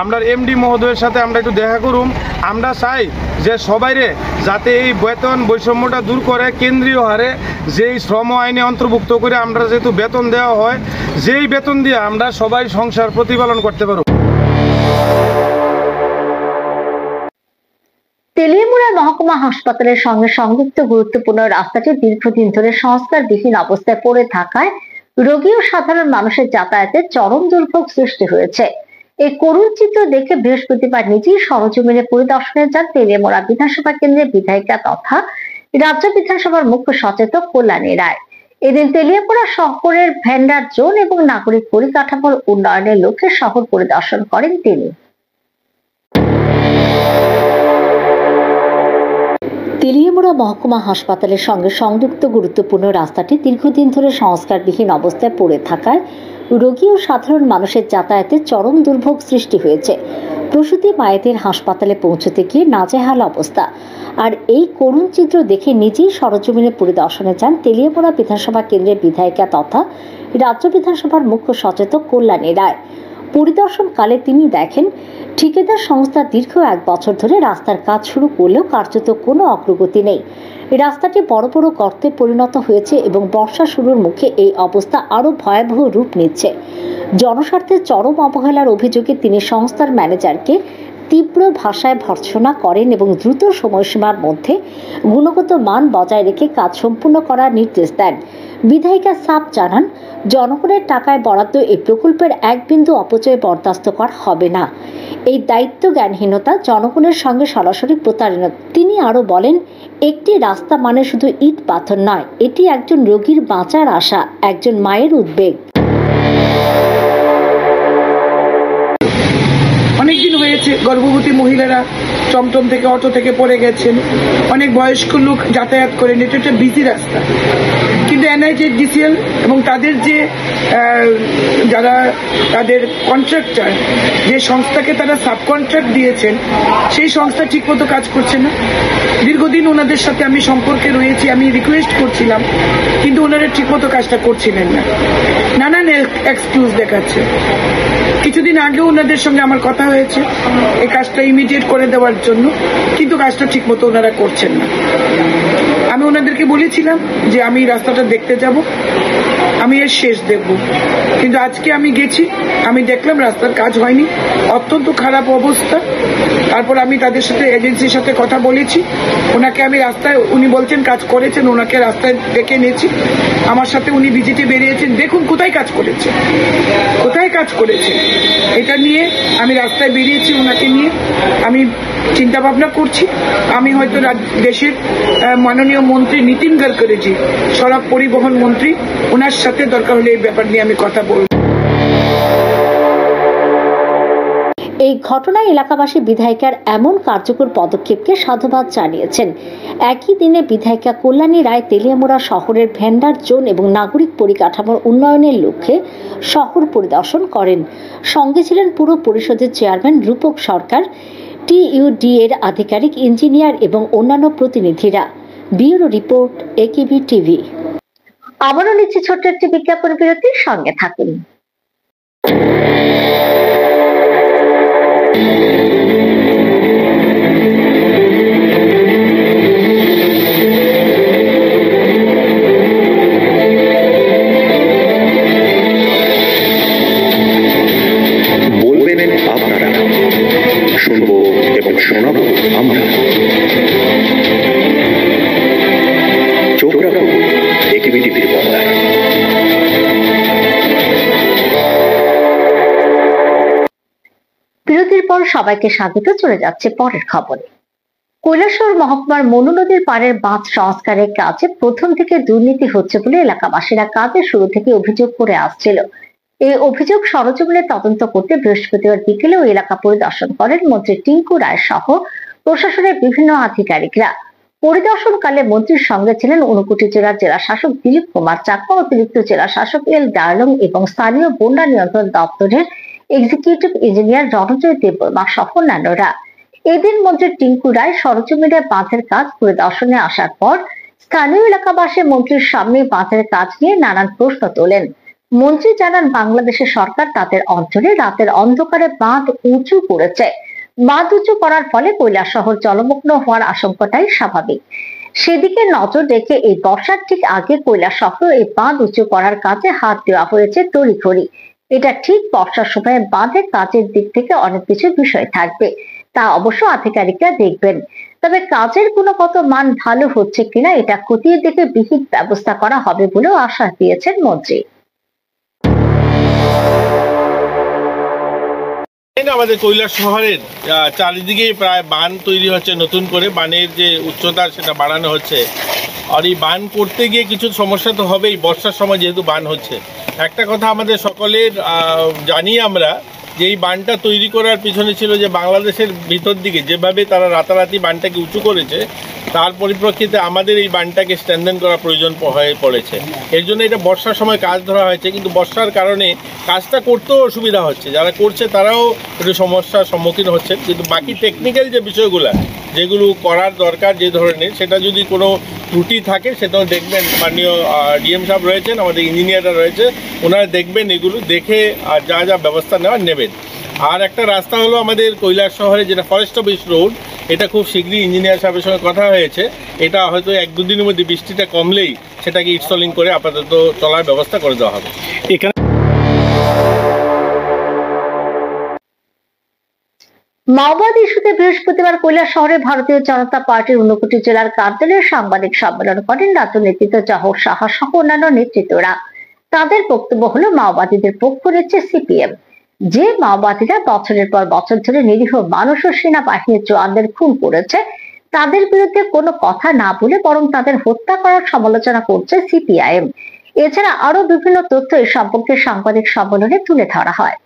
আমরা এমডি মহোদয়ের সাথে আমরা একটু দেখা করুম। আমরা চাই যে সবাইরে যাতে এই বেতন বৈষম্যটা দূর করে কেন্দ্রীয় হারে যেই শ্রম আইনে অন্তর্ভুক্ত করে আমরা যেহেতু বেতন দেওয়া হয়, যেই বেতন দিয়ে আমরা সবাই সংসার প্রতিপালন করতে পারব। তেলিয়ামুড়া মহকুমা হাসপাতালের সঙ্গে সংযুক্ত গুরুত্বপূর্ণ রাস্তাটি দীর্ঘদিন ধরে সংস্কারবিহীন অবস্থায় পড়ে থাকায় রোগী ও সাধারণ মানুষের যাতায়াতে চরম দুর্ভোগ সৃষ্টি হয়েছে। এই করুণ চিত্র দেখে বৃহস্পতিবার নিজেই সরজমিনে পরিদর্শনে যান তেলিয়ামুড়া বিধানসভা কেন্দ্রের বিধায়িকা তথা রাজ্য বিধানসভার মুখ্য সচেতক কল্যাণী রায়। এদিন তেলিয়ামুড়া শহরের ভেন্ডার জোন এবং নাগরিক পরিকাঠামোর উন্নয়নের লক্ষ্যে শহর পরিদর্শন করেন তিনি। তেলিয়ামুড়া মহকুমা হাসপাতালের সঙ্গে সংযুক্ত গুরুত্বপূর্ণ রাস্তাটি দীর্ঘদিন ধরে সংস্কারবিহীন অবস্থায় পড়ে থাকায় রোগী ও সাধারণ মানুষের যাতায়াতে চরম দুর্ভোগ সৃষ্টি হয়েছে। প্রসূতি মায়েদের হাসপাতালে পৌঁছতে গিয়ে নাজেহাল অবস্থা। আর এই করুণ চিত্র দেখে নিজেই সরজমিনে পরিদর্শনে যান তেলিয়ামুড়া বিধানসভা কেন্দ্রের বিধায়িকা তথা রাজ্য বিধানসভার মুখ্য সচেতক কল্যাণী রায়। পরিদর্শনকালে তিনি দেখেন ঠিকাদার সংস্থা দীর্ঘ 1 বছর ধরে রাস্তার কাজ শুরু করলেও কার্যত কোনো অগ্রগতি নেই। রাস্তাটি বড় বড় গর্তে পরিণত হয়েছে এবং বর্ষা শুরুর মুখে এই অবস্থা আরো ভয়াবহ রূপ নিচ্ছে। জনস্বার্থে চরম অবহেলার অভিযোগে তিনি সংস্থার ম্যানেজারকে তীব্র ভাষায় ভর্ৎসনা করেন এবং দ্রুত সময়সীমার মধ্যে গুণগত মান বজায় রেখে কাজ সম্পূর্ণ করার নির্দেশ দেন। বিধায়িকা সাপ জানান, জনগণের টাকায় বরাদ্দ এই প্রকল্পের এক বিন্দু অপচয় বরদাস্ত করা হবে না। এই দায়িত্ব জ্ঞানহীনতা, জনগণের সঙ্গে সরাসরি প্রতারণা। তিনি আরো বলেন, একটি রাস্তা মানে শুধু ইট পাথর নয়, এটি একজন রোগীর বাঁচার আশা, একজন মায়ের উদ্বেগ। অনেকদিন হয়েছে গর্ভবতী মহিলারা টমটম থেকে অটো থেকে পড়ে গেছেন, অনেক বয়স্ক লোক যাতায়াত করেন। এটা একটা বিজি রাস্তা, কিন্তু NHDCL এবং তাদের যে যারা তাদের কন্ট্রাক্টর, যে সংস্থাকে তারা সাব কন্ট্রাক্ট দিয়েছেন, সেই সংস্থা ঠিকমতো কাজ করছে না। দীর্ঘদিন ওনাদের সাথে আমি সম্পর্কে রয়েছি, আমি রিকোয়েস্ট করছিলাম, কিন্তু ওনারা ঠিকমতো কাজটা করছিলেন না, নানান এক্সকিউজ দেখাচ্ছে। কিছুদিন আগেও ওনাদের সঙ্গে আমার কথা হয়েছে এই কাজটা ইমিডিয়েট করে দেওয়ার জন্য, কিন্তু কাজটা ঠিকমতো ওনারা করছেন না। আমি ওনাদেরকে বলেছিলাম যে আমি রাস্তাটা দেখতে যাব, আমি এর শেষ দেখব, কিন্তু আজকে আমি গেছি, আমি দেখলাম রাস্তার কাজ হয়নি, অত্যন্ত খারাপ অবস্থা। তারপর আমি তাদের সাথে এজেন্সির সাথে কথা বলেছি, ওনাকে আমি রাস্তায়, উনি বলছেন কাজ করেছেন, ওনাকে রাস্তায় ডেকে নিয়েছি, আমার সাথে উনি ভিজিটে বেরিয়েছেন, দেখুন কোথায় কাজ করেছে, কোথায় কাজ করেছে। এটা নিয়ে আমি রাস্তায় বেরিয়েছি, ওনাকে নিয়ে আমি চিন্তা ভাবনা করছি। আমি হয়তো দেশের মাননীয় মন্ত্রী নীতিন গডকরিজি, সড়ক পরিবহন মন্ত্রী, ওনার সাথে দরকার হলে এই ব্যাপার নিয়ে আমি কথা বলব। এই ঘটনায় এলাকাবাসী বিধায়িকার এমন কার্যকর পদক্ষেপকে সাধুবাদ জানিয়েছেন। একই দিনে বিধায়িকা কল্যাণী রায় তেলিয়ামুড়া শহরের ভেন্ডার জোন এবং নাগরিক পরিকাঠামোর উন্নয়নের লক্ষ্যে শহর পরিদর্শন করেন। সঙ্গে ছিলেন পুর পরিষদের চেয়ারম্যান রূপক সরকার, TUD এর আধিকারিক, ইঞ্জিনিয়ার এবং অন্যান্য প্রতিনিধিরা। Bureau report, AKB TV. আবারও নিচ্ছে ছোট্ট একটি বিজ্ঞাপন বিরতির সঙ্গে থাকুন। বলবেন আপনারা, শুনবো এবং শোনাবো আমরা। চোখ রাখুন AKB টিভির পর্দায়। বিরতির পর সবাইকে স্বাগত। চলে যাচ্ছে পরের খবরে। কৈলাসহর মহকুমার মনু নদীর পাড়ের বাঁধ সংস্কারের কাজে প্রথম থেকে দুর্নীতি হচ্ছে বলে এলাকাবাসীরা কাজের শুরু থেকে অভিযোগ করে আসছিল। এই অভিযোগ সরজমিনে তদন্ত করতে বৃহস্পতিবার বিকেলেও এলাকা পরিদর্শন করেন মন্ত্রী টিঙ্কু রায় সহ প্রশাসনের বিভিন্ন আধিকারিকরা। পরিদর্শনকালে মন্ত্রীর সঙ্গে ছিলেন ঊনকোটি জেলার জেলা শাসক দিলীপ কুমার চাকমা, অতিরিক্ত জেলা শাসক L ডার্লং এবং স্থানীয় বন্যা নিয়ন্ত্রণ দপ্তরের এক্সিকিউটিভ ইঞ্জিনিয়ার রণজয় দেববর্মা সহ অন্যান্যরা। এদিন মন্ত্রী টিঙ্কু রায় সরজমিনে বাঁধের কাজ পরিদর্শনে আসার পর স্থানীয় এলাকাবাসী মন্ত্রীর সামনে বাঁধের কাজ নিয়ে নানান প্রশ্ন তোলেন। মন্ত্রী জানান, বাংলাদেশের সরকার তাদের অঞ্চলে রাতের অন্ধকারে বাঁধ উঁচু করেছে। বাঁধ উঁচু করার ফলে কৈলাসহর জলমগ্ন হওয়ার আশঙ্কাটাই স্বাভাবিক। সেদিকে নজর রেখে এই বর্ষার ঠিক আগে কৈলাসহর এই বাঁধ উঁচু করার কাজে হাত দেওয়া হয়েছে তড়িঘড়ি। এটা ঠিক বর্ষার সময় বাঁধের কাজের দিক থেকে অনেক কিছু বিষয় থাকবে, তা অবশ্য আধিকারিকরা দেখবেন। তবে কাজের গুণগত মান ভালো হচ্ছে কিনা এটা খতিয়ে দেখে বিহিত ব্যবস্থা করা হবে বলেও আশ্বাস দিয়েছেন মন্ত্রী। আমাদের কৈলাস শহরের চারিদিকে প্রায় বান তৈরি হচ্ছে, নতুন করে বানের যে উচ্চতা সেটা বাড়ানো হচ্ছে। আর এই বান করতে গিয়ে কিছু সমস্যা তো হবেই, বর্ষার সময় যেহেতু বান হচ্ছে। একটা কথা আমাদের সকলের জানি আমরা যে এই বানটা তৈরি করার পিছনে ছিল যে বাংলাদেশের ভিতর দিকে যেভাবে তারা রাতারাতি বানটাকে উঁচু করেছে, তার পরিপ্রেক্ষিতে আমাদের এই বানটাকে স্ট্রেনথেন করা প্রয়োজন হয়ে পড়েছে। এর জন্য এটা বর্ষার সময় কাজ ধরা হয়েছে, কিন্তু বর্ষার কারণে কাজটা করতেও অসুবিধা হচ্ছে। যারা করছে তারাও একটু সমস্যার সম্মুখীন হচ্ছে, কিন্তু বাকি টেকনিক্যাল যে বিষয়গুলো যেগুলো করার দরকার যে ধরনের, সেটা যদি কোনো ত্রুটি থাকে সেটাও দেখবেন। মাননীয় ডিএম সাহেব রয়েছেন, আমাদের ইঞ্জিনিয়াররা রয়েছে, ওনারা দেখবেন, এগুলো দেখে আর যা যা ব্যবস্থা নেওয়ার নেবেন। আর একটা রাস্তা হলো আমাদের কৈলাস শহরে যেটা ফরেস্ট অফিস রোড, এটা খুব শীঘ্রই ইঞ্জিনিয়ার সাহেবের সঙ্গে কথা হয়েছে। এটা হয়তো 1-2 দিনের মধ্যে বৃষ্টিটা কমলেই সেটাকে ইনস্টলিং করে আপাতত চলার ব্যবস্থা করে দেওয়া হবে। এখানে মাওবাদ ইস্যুতে বৃহস্পতিবার কৈলাস শহরে ভারতীয় জনতা পার্টির ঊনকোটি জেলার কার্যালয়ে সাংবাদিক সম্মেলন করেন রাজ্য নেতৃত্ব জহর সাহা সহ অন্যান্য নেতৃত্বরা। তাদের বক্তব্য হলো, মাওবাদীদের পক্ষ নিচ্ছে সিপিএম। যে মাওবাদীরা বছরের পর বছর ধরে নিরীহ মানুষ ও সেনাবাহিনীর জওয়ানদের খুন করেছে, তাদের বিরুদ্ধে কোনো কথা না বলে বরং তাদের হত্যা করার সমালোচনা করছে সিপিআইএম। এছাড়া আরো বিভিন্ন তথ্য এ সম্পর্কে সাংবাদিক সম্মেলনে তুলে ধরা হয়।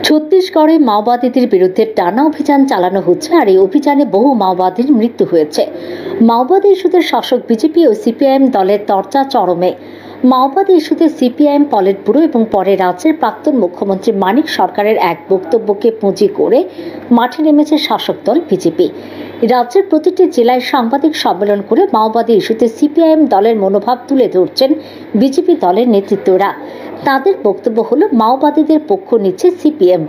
ছত্তিশগড়ে মাওবাদীদের বিরুদ্ধে টানা অভিযান চালানো হচ্ছে, আর এই অভিযানে বহু মাওবাদীর মৃত্যু হয়েছে। মাওবাদী ইস্যুতে শাসক বিজেপি ও সিপিআইএম দলের চর্চা চরমে। মাওবাদী ইস্যুতে সিপিআইএম পলিট ব্যুরো এবং পরে রাজ্যের প্রাক্তন মুখ্যমন্ত্রী মানিক সরকারের এক বক্তব্যকে পুঁজি করে মাঠে নেমেছে শাসক দল বিজেপি। রাজ্যের প্রতিটি জেলায় সাংবাদিক সম্মেলন করে মাওবাদী ইস্যুতে সিপিআইএম দলের মনোভাব তুলে ধরছেন বিজেপি দলের নেতৃত্বরা। তাদের বক্তব্য হলো, মাওবাদীদের পক্ষ নিচ্ছে সিপিএম।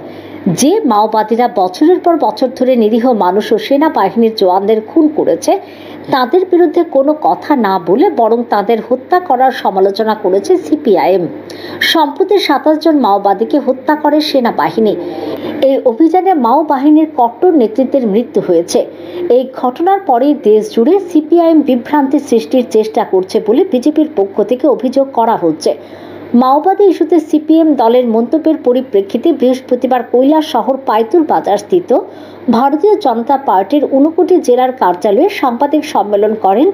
যে মাওবাদীরা বছরের পর বছর ধরে নিরীহ মানুষ ও সেনাবাহিনীর জওয়ানদের খুন করেছে, তাদের বিরুদ্ধে কোনো কথা না বলে বরং তাদের হত্যা করার সমালোচনা করেছে সিপিআইএম। সম্প্রতি 27 জন মাওবাদীকে হত্যা করে সেনাবাহিনী। এই অভিযানে মাও বাহিনীর কট্টর নেতৃত্বের মৃত্যু হয়েছে। এই ঘটনার পরেই দেশ জুড়ে সিপিআইএম বিভ্রান্তি সৃষ্টির চেষ্টা করছে বলে বিজেপির পক্ষ থেকে অভিযোগ করা হচ্ছে। মাওবাদী ইস্যুতে সিপিএম দলের মন্তব্যের পরিপ্রেক্ষিতে বৃহস্পতিবার কৈলাস শহর পাইতুর বাজার স্থিত ভারতীয় জনতা পার্টির ঊনকোটি জেলার কার্যালয়ে সাংবাদিক সম্মেলন করেন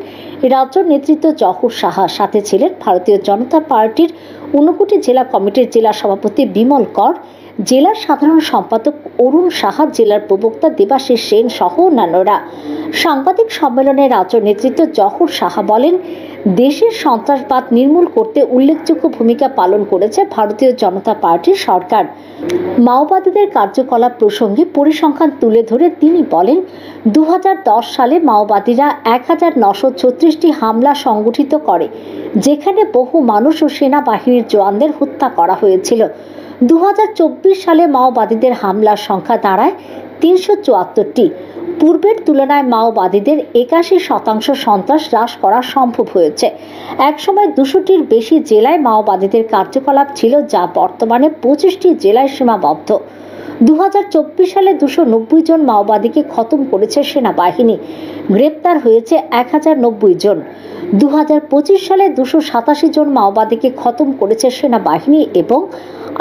রাজ্য নেতৃত্ব জহর সাহা। সাথে ছিলেন ভারতীয় জনতা পার্টির ঊনকোটি জেলা কমিটির জেলা সভাপতি বিমল কর, জেলার সাধারণ সম্পাদক অরুণ সাহা, জেলার প্রবক্তা দেবাশিস সেন সহ অন্যান্যরা। সাংবাদিক সম্মেলনে রাজ্য নেতৃত্ব জহর সাহা বলেন, দেশের সন্ত্রাসবাদ নির্মূল করতে উল্লেখযোগ্য ভূমিকা পালন করেছে ভারতীয় জনতা পার্টির সরকার। মাওবাদীদের কার্যকলাপ প্রসঙ্গে পরিসংখ্যান তুলে ধরে তিনি বলেন, 2010 সালে মাওবাদীরা 1936টি হামলা সংগঠিত করে, যেখানে বহু মানুষ ও সেনাবাহিনীর জওয়ানদের হত্যা করা হয়েছিল। 2024 সালে মাওবাদীদের হামলার সংখ্যা দাঁড়ায় 374টি। পূর্বের তুলনায় মাওবাদীদের 81% সন্ত্রাস হ্রাস করা সম্ভব হয়েছে। একসময় 200টির বেশি জেলায় মাওবাদীদের কার্যকলাপ ছিল, যা বর্তমানে 25টি জেলায় সীমাবদ্ধ। 2024 সালে 290 জন মাওবাদীকে খতম করেছে সেনাবাহিনী। গ্রেপ্তার হয়েছে 1090 জন। 2025 সালে 287 জন মাওবাদীকে খতম করেছে সেনাবাহিনী এবং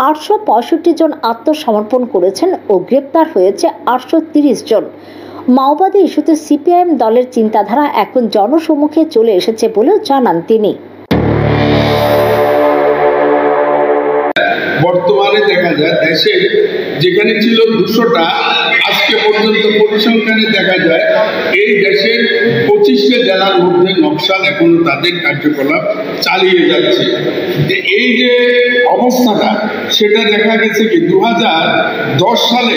865 জন আত্মসমর্পণ করেছেন ও গ্রেপ্তার হয়েছে 830 জন। মাওবাদী ইস্যুতে সিপিআইএম দলের চিন্তাধারা এখন জনসম্মুখে চলে এসেছে বলেও জানান তিনি। বর্তমানে দেখা যায় দেশের যেখানে ছিল 200টা, আজকে পর্যন্ত পরিসংখ্যানে দেখা যায় এই দেশের 25টা জেলার মধ্যে নকশাল এখনো তাদের কার্যকলাপ চালিয়ে যাচ্ছে। এই যে অবস্থাটা সেটা দেখা গেছে কি 2010 সালে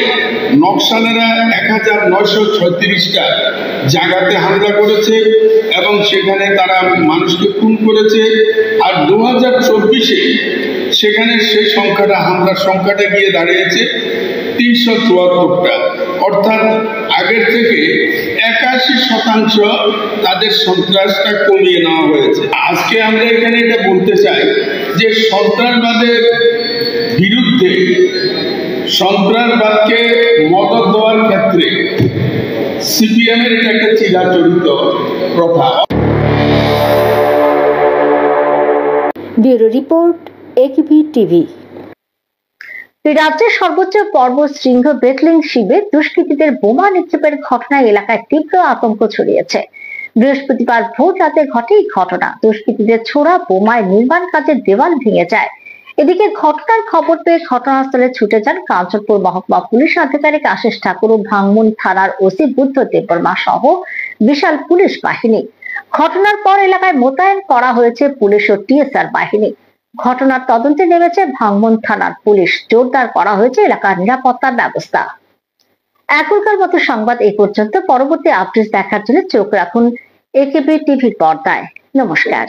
নকশালেরা 1936টা জায়গাতে হামলা করেছে এবং সেখানে তারা মানুষকে খুন করেছে। আর 2024-এ সেখানে সেই সংখ্যাটা, হামলার সংখ্যাটা গিয়ে দাঁড়িয়েছে 374টা, অর্থাৎ আগের থেকে 81% তাদের সন্ত্রাসটা কমিয়ে নেওয়া হয়েছে। আজকে আমরা এখানে এটা বলতে চাই যে সন্ত্রাসবাদের বিরুদ্ধে, সন্ত্রাসবাদকে মদত দেওয়ার ক্ষেত্রে সিপিএমের এটা একটা চিরাচরিত প্রথা। Bureau report, AKB TV. রাজ্যের সর্বোচ্চ পর্বত শৃঙ্গ বেতলিং শিবে দুষ্কৃতীদের বোমা নিক্ষেপের ঘটনায় এলাকায় তীব্র আতঙ্ক ছড়িয়েছে। বৃহস্পতিবার ভোর রাতে ঘটে এই ঘটনা। দুষ্কৃতীদের ছোড়া বোমায় নির্মাণ কাজের দেওয়াল ভেঙে যায়। এদিকে ঘটনার খবর পেয়ে ঘটনাস্থলে ছুটে যান কাঞ্চনপুর মহকুমা পুলিশ আধিকারিক আশিস ঠাকুর ও ভাঙমুন থানার ওসি বুদ্ধ দেববর্মা সহ বিশাল পুলিশ বাহিনী। ঘটনার পর এলাকায় মোতায়েন করা হয়েছে পুলিশ ও টিএসআর বাহিনী। ঘটনার তদন্তে নেমেছে ভাঙমুন থানার পুলিশ। জোরদার করা হয়েছে এলাকার নিরাপত্তার ব্যবস্থা। এখনকার মতো সংবাদ এই পর্যন্ত। পরবর্তী আপডেট দেখার জন্য চোখ রাখুন একিবি টিভির পর্দায়। নমস্কার।